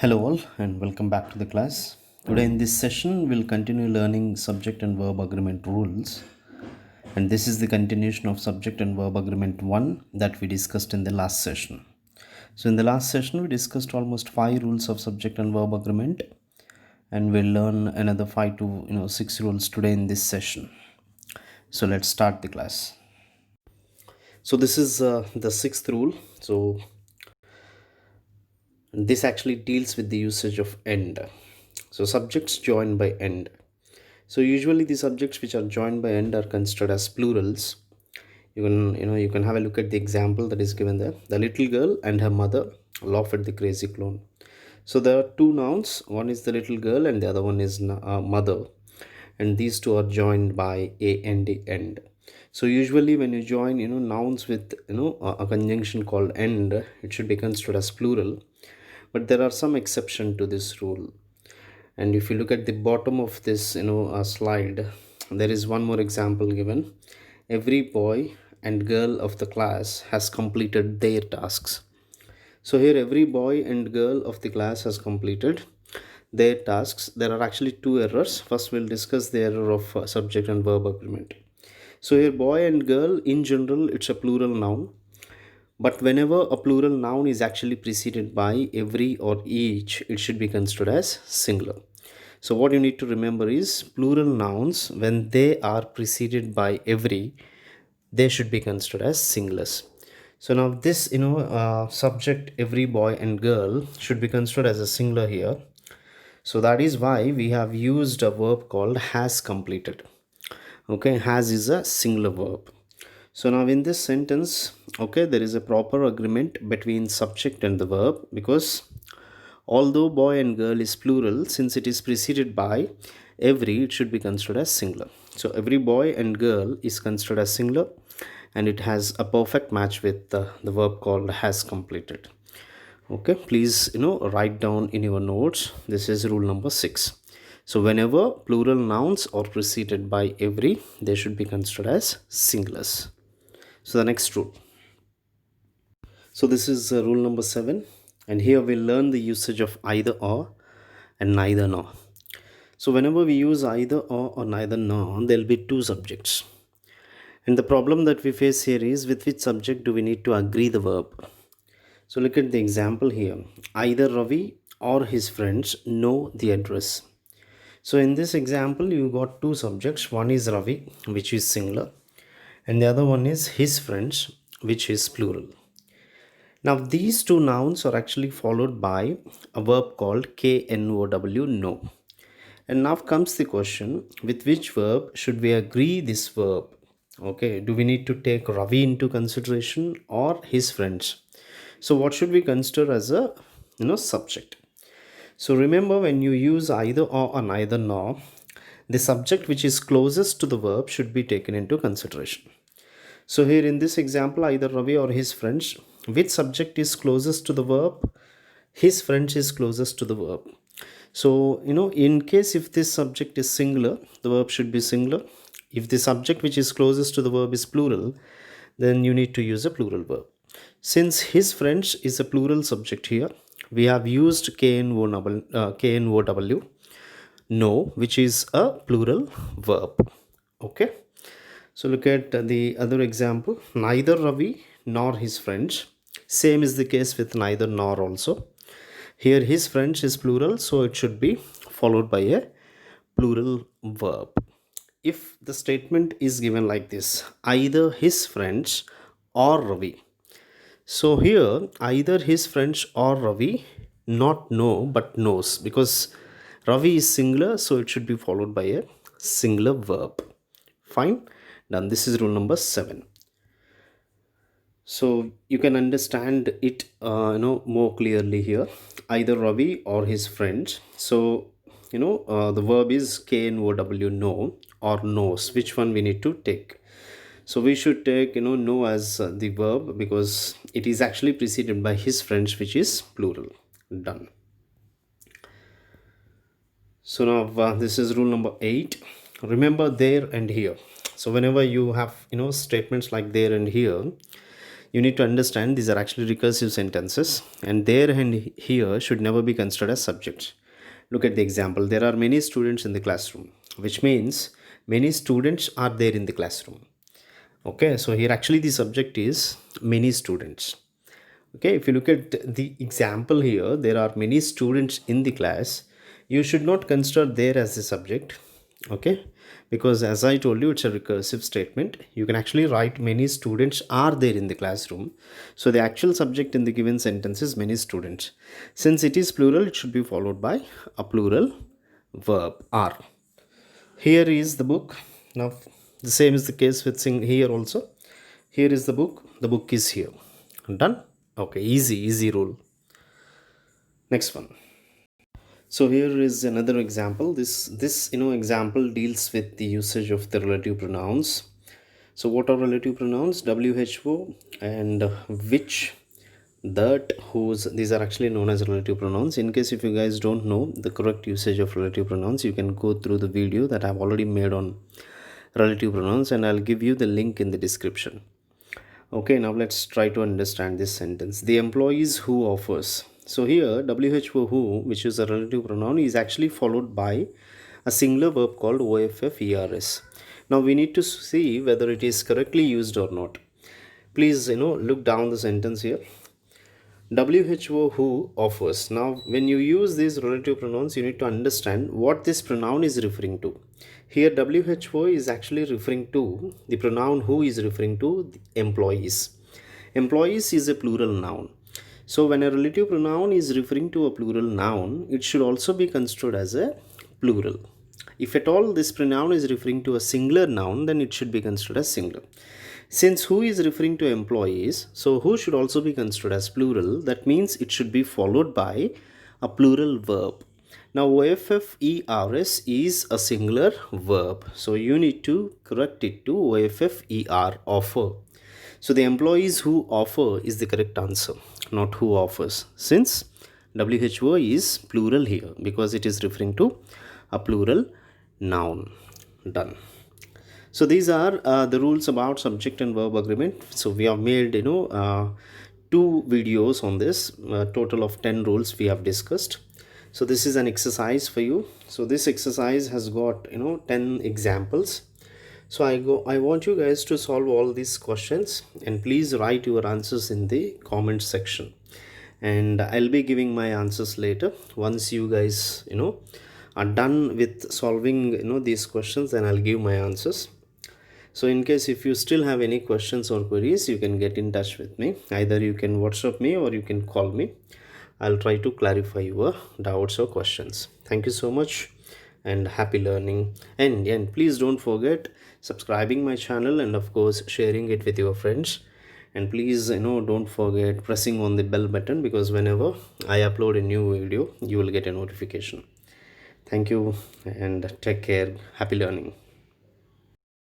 Hello all and welcome back to the class. Today in this session we'll continue learning subject and verb agreement rules, and this is the continuation of subject and verb agreement 1 that we discussed in the last session. So in the last session we discussed almost 5 rules of subject and verb agreement, and we'll learn another 5 to 6 rules today in this session. So let's start the class. So this is the sixth rule. So this actually deals with the usage of end. So subjects joined by end. So usually the subjects which are joined by end are considered as plurals. You can have a look at the example that is given there. The little girl and her mother laugh at the crazy clown. So there are two nouns. One is the little girl and the other one is mother, and these two are joined by a and the end. So usually when you join nouns with a conjunction called end, it should be considered as plural. But there are some exception to this rule, and if you look at the bottom of this slide, there is one more example given. Every boy and girl of the class has completed their tasks. So here every boy and girl of the class has completed their tasks. There are actually two errors. First we'll discuss the error of subject and verb agreement. So here boy and girl in general it's a plural noun, but whenever a plural noun is actually preceded by every or each, it should be considered as singular. So what you need to remember is plural nouns, when they are preceded by every, they should be considered as singulars. So now this subject every boy and girl should be considered as a singular here. So that is why we have used a verb called has completed. Okay, has is a singular verb. So now in this sentence, okay, there is a proper agreement between subject and the verb, because although boy and girl is plural, since it is preceded by every, it should be considered as singular. So every boy and girl is considered as singular, and it has a perfect match with the verb called has completed. Okay, please write down in your notes. This is rule number 6. So whenever plural nouns are preceded by every, they should be considered as singulars. So the next rule. So this is rule number 7, and here we learn the usage of either or and neither nor. So whenever we use either or neither nor, there will be two subjects. And the problem that we face here is, with which subject do we need to agree the verb? So look at the example here. Either Ravi or his friends know the address. So in this example, you got two subjects. One is Ravi, which is singular, and the other one is his friends, which is plural. Now these two nouns are actually followed by a verb called KNOW, know. And now comes the question, with which verb should we agree this verb? Okay, do we need to take Ravi into consideration or his friends? So what should we consider as a subject? So remember, when you use either or neither nor, the subject which is closest to the verb should be taken into consideration. So here in this example, either Ravi or his friends, which subject is closest to the verb? His friends is closest to the verb. So in case if this subject is singular, the verb should be singular. If the subject which is closest to the verb is plural, then you need to use a plural verb. Since his friends is a plural subject here, we have used KNOW, know, which is a plural verb. Okay, so look at the other example. Neither Ravi nor his friends. Same is the case with neither nor also. Here his friends is plural, so it should be followed by a plural verb. If the statement is given like this, either his friends or Ravi. So here either his friends or Ravi, not know but knows, because Ravi is singular, so it should be followed by a singular verb. Fine, done. This is rule number 7. So you can understand it more clearly here. Either Ravi or his friends. So the verb is KNOW, know or knows. Which one we need to take? So we should take know as the verb, because it is actually preceded by his friends, which is plural. Done. So now this is rule number 8. Remember there and here. So whenever you have statements like there and here, You need to understand these are actually recursive sentences, and there and here should never be considered as subjects. Look at the example. There are many students in the classroom, which means many students are there in the classroom. Okay, so here actually the subject is many students. Okay, if you look at the example here, there are many students in the class. You should not consider there as the subject. Okay, because as I told you, it's a recursive statement. You can actually write many students are there in the classroom. So the actual subject in the given sentence is many students. Since it is plural, it should be followed by a plural verb are. Here is the book. Now the same is the case with sing here also. Here is the book is here. Done. Okay, easy rule. Next one. So here is another example. This example deals with the usage of the relative pronouns. So what are relative pronouns? WHO and which, that, whose. These are actually known as relative pronouns. In case if you guys don't know the correct usage of relative pronouns, you can go through the video that I've already made on relative pronouns, and I'll give you the link in the description. Okay, now let's try to understand this sentence. The employees who offers. So here WHO who, which is a relative pronoun, is actually followed by a singular verb called OFFERS. Now we need to see whether it is correctly used or not. Please look down the sentence here. WHO who offers. Now when you use these relative pronouns, you need to understand what this pronoun is referring to. Here WHO is actually referring to the pronoun who is referring to the employees. Employees is a plural noun. So when a relative pronoun is referring to a plural noun, it should also be construed as a plural. If at all this pronoun is referring to a singular noun, then it should be construed as singular. Since who is referring to employees, so who should also be construed as plural. That means it should be followed by a plural verb. Now OFFERS is a singular verb, so you need to correct it to OFFER, offer. So the employees who offer is the correct answer, not who offers, since WHO is plural here because it is referring to a plural noun. Done. So these are the rules about subject and verb agreement. So we have made 2 videos on this, total of 10 rules we have discussed. So this is an exercise for you. So this exercise has got 10 examples. So I want you guys to solve all these questions, and please write your answers in the comment section, and I'll be giving my answers later. Once you guys are done with solving these questions, then I'll give my answers. So in case if you still have any questions or queries, you can get in touch with me. Either you can WhatsApp me or you can call me. I'll try to clarify your doubts or questions. Thank you so much and happy learning. And please don't forget subscribing my channel, and of course sharing it with your friends. And please don't forget pressing on the bell button, because whenever I upload a new video, you will get a notification. Thank you and take care. Happy learning.